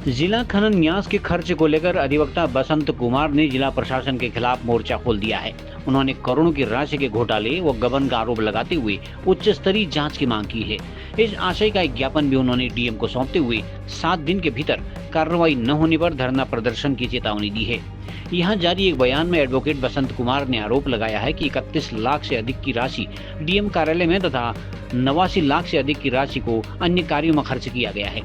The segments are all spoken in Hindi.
जिला खनन न्यास के खर्च को लेकर अधिवक्ता बसंत कुमार ने जिला प्रशासन के खिलाफ मोर्चा खोल दिया है। उन्होंने करोड़ों की राशि के घोटाले व गबन का आरोप लगाते हुए उच्च स्तरीय जांच की मांग की है। इस आशय का एक ज्ञापन भी उन्होंने डीएम को सौंपते हुए 7 दिन के भीतर कार्रवाई न होने पर धरना प्रदर्शन की चेतावनी दी है। यहाँ जारी एक बयान में एडवोकेट बसंत कुमार ने आरोप लगाया है कि 31 लाख से अधिक की राशि डीएम कार्यालय में तथा 89 लाख से अधिक की राशि को अन्य कार्यों में खर्च किया गया है,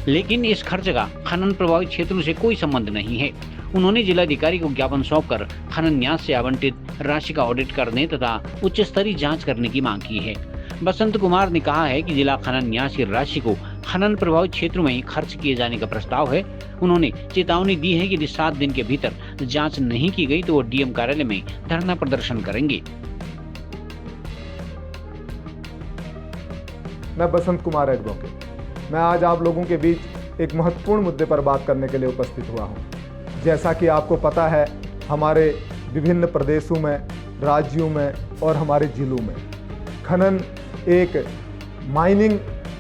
लेकिन इस खर्च का खनन प्रभावित क्षेत्रों से कोई संबंध नहीं है। उन्होंने जिलाधिकारी को ज्ञापन सौंपकर खनन न्यास से आवंटित राशि का ऑडिट करने तथा उच्च स्तरीय जांच करने की मांग की है। बसंत कुमार ने कहा है कि जिला खनन न्यास की राशि को खनन प्रभावित क्षेत्रों में ही खर्च किए जाने का प्रस्ताव है। उन्होंने चेतावनी दी है कि यदि 7 दिन के भीतर जाँच नहीं की गई तो वो डीएम कार्यालय में धरना प्रदर्शन करेंगे। मैं बसंत कुमार एडवोकेट, मैं आज आप लोगों के बीच एक महत्वपूर्ण मुद्दे पर बात करने के लिए उपस्थित हुआ हूं। जैसा कि आपको पता है, हमारे विभिन्न प्रदेशों में, राज्यों में और हमारे जिलों में खनन माइनिंग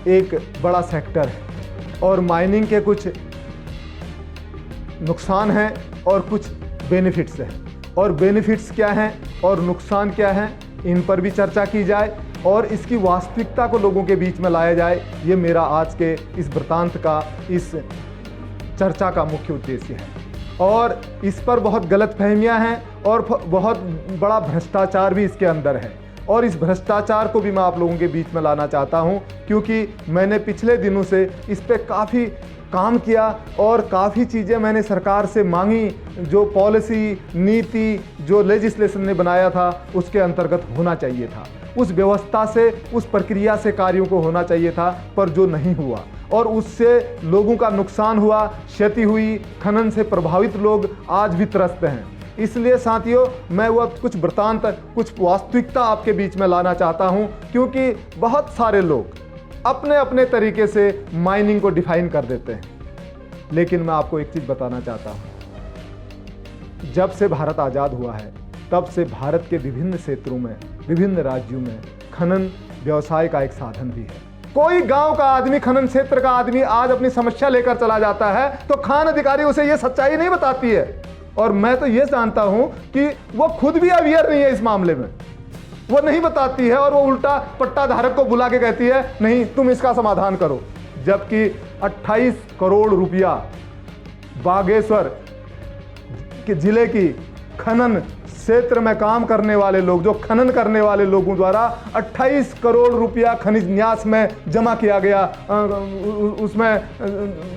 एक बड़ा सेक्टर है और माइनिंग के कुछ नुकसान हैं और कुछ बेनिफिट्स हैं। और बेनिफिट्स क्या हैं और नुकसान क्या हैं, इन पर भी चर्चा की जाए और इसकी वास्तविकता को लोगों के बीच में लाया जाए। ये मेरा आज के इस वृत्तांत का, इस चर्चा का मुख्य उद्देश्य है। और इस पर बहुत गलतफहमियां हैं और बहुत बड़ा भ्रष्टाचार भी इसके अंदर है और इस भ्रष्टाचार को भी मैं आप लोगों के बीच में लाना चाहता हूं, क्योंकि मैंने पिछले दिनों से इस पे काफ़ी काम किया और काफ़ी चीज़ें मैंने सरकार से मांगी। जो पॉलिसी, नीति, जो लेजिस्लेशन ने बनाया था उसके अंतर्गत होना चाहिए था, उस व्यवस्था से, उस प्रक्रिया से कार्यों को होना चाहिए था, पर जो नहीं हुआ और उससे लोगों का नुकसान हुआ, क्षति हुई, खनन से प्रभावित लोग आज भी त्रस्त हैं। इसलिए साथियों, मैं वो कुछ वृत्तांत, कुछ वास्तविकता आपके बीच में लाना चाहता हूं, क्योंकि बहुत सारे लोग अपने अपने तरीके से माइनिंग को डिफाइन कर देते हैं। लेकिन मैं आपको एक चीज़ बताना चाहता हूं, जब से भारत आज़ाद हुआ है तब से भारत के विभिन्न क्षेत्रों में, विभिन्न राज्यों में खनन व्यवसाय का एक साधन भी है। कोई गांव का आदमी, खनन क्षेत्र का आदमी आज अपनी समस्या लेकर चला जाता है तो खान अधिकारी उसे यह सच्चाई नहीं बताती है। और मैं तो यह जानता हूं कि वो खुद भी अवेयर नहीं है इस मामले में, वो नहीं बताती है और वो उल्टा पट्टा धारक को बुला के कहती है नहीं तुम इसका समाधान करो। जबकि 28 करोड़ रुपया बागेश्वर के जिले की खनन क्षेत्र में काम करने वाले लोग, जो खनन करने वाले लोगों द्वारा 28 करोड़ रुपया खनिज न्यास में जमा किया गया, उसमें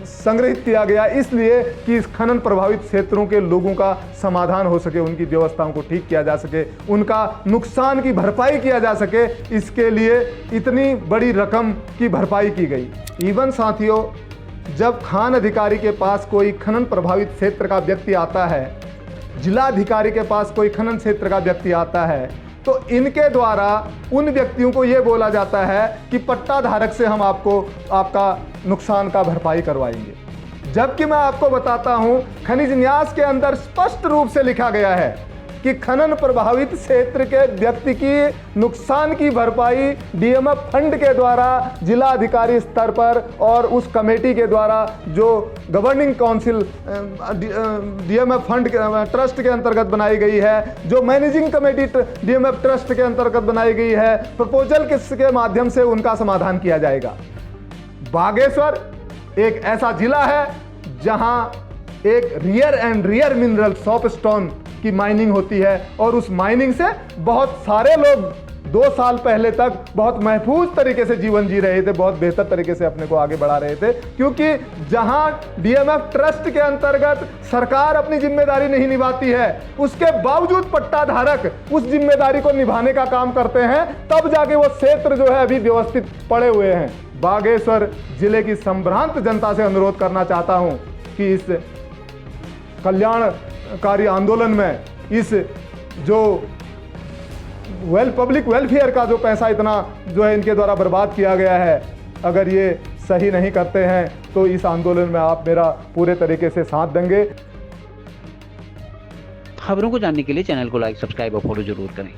संग्रहित किया गया, इसलिए कि इस खनन प्रभावित क्षेत्रों के लोगों का समाधान हो सके, उनकी व्यवस्थाओं को ठीक किया जा सके, उनका नुकसान की भरपाई किया जा सके। इसके लिए इतनी बड़ी रकम की भरपाई की गई। इवन साथियों, जब खान अधिकारी के पास कोई खनन प्रभावित क्षेत्र का व्यक्ति आता है, जिलाधिकारी के पास कोई खनन क्षेत्र का व्यक्ति आता है, तो इनके द्वारा उन व्यक्तियों को यह बोला जाता है कि पट्टा धारक से हम आपका नुकसान का भरपाई करवाएंगे। जबकि मैं आपको बताता हूं, खनिज न्यास के अंदर स्पष्ट रूप से लिखा गया है कि खनन प्रभावित क्षेत्र के व्यक्ति की नुकसान की भरपाई डीएमएफ फंड के द्वारा जिलाधिकारी स्तर पर और उस कमेटी के द्वारा जो governing council DMF fund trust के अंतर्गत बनाई गई है, जो मैनेजिंग कमेटी डीएमएफ ट्रस्ट के अंतर्गत बनाई गई है, प्रपोजल के माध्यम से उनका समाधान किया जाएगा। बागेश्वर एक ऐसा जिला है जहां एक रियर मिनरल सॉपस्टोन की माइनिंग होती है और उस माइनिंग से बहुत सारे लोग 2 साल पहले तक बहुत महफूज तरीके से जीवन जी रहे थे, बहुत बेहतर तरीके से अपने को आगे बढ़ा रहे थे, क्योंकि जहां डीएमएफ ट्रस्ट के अंतर्गत सरकार अपनी जिम्मेदारी नहीं निभाती है, उसके बावजूद पट्टा धारक उस जिम्मेदारी को निभाने का काम करते हैं, तब जाके वो क्षेत्र जो है अभी व्यवस्थित पड़े हुए हैं। बागेश्वर जिले की संभ्रांत जनता से अनुरोध करना चाहता हूं कि इस कल्याणकारी आंदोलन में, इस जो पब्लिक वेलफेयर का जो पैसा इतना जो है इनके द्वारा बर्बाद किया गया है, अगर ये सही नहीं करते हैं तो इस आंदोलन में आप मेरा पूरे तरीके से साथ देंगे। खबरों को जानने के लिए चैनल को लाइक, सब्सक्राइब और फॉलो जरूर करें।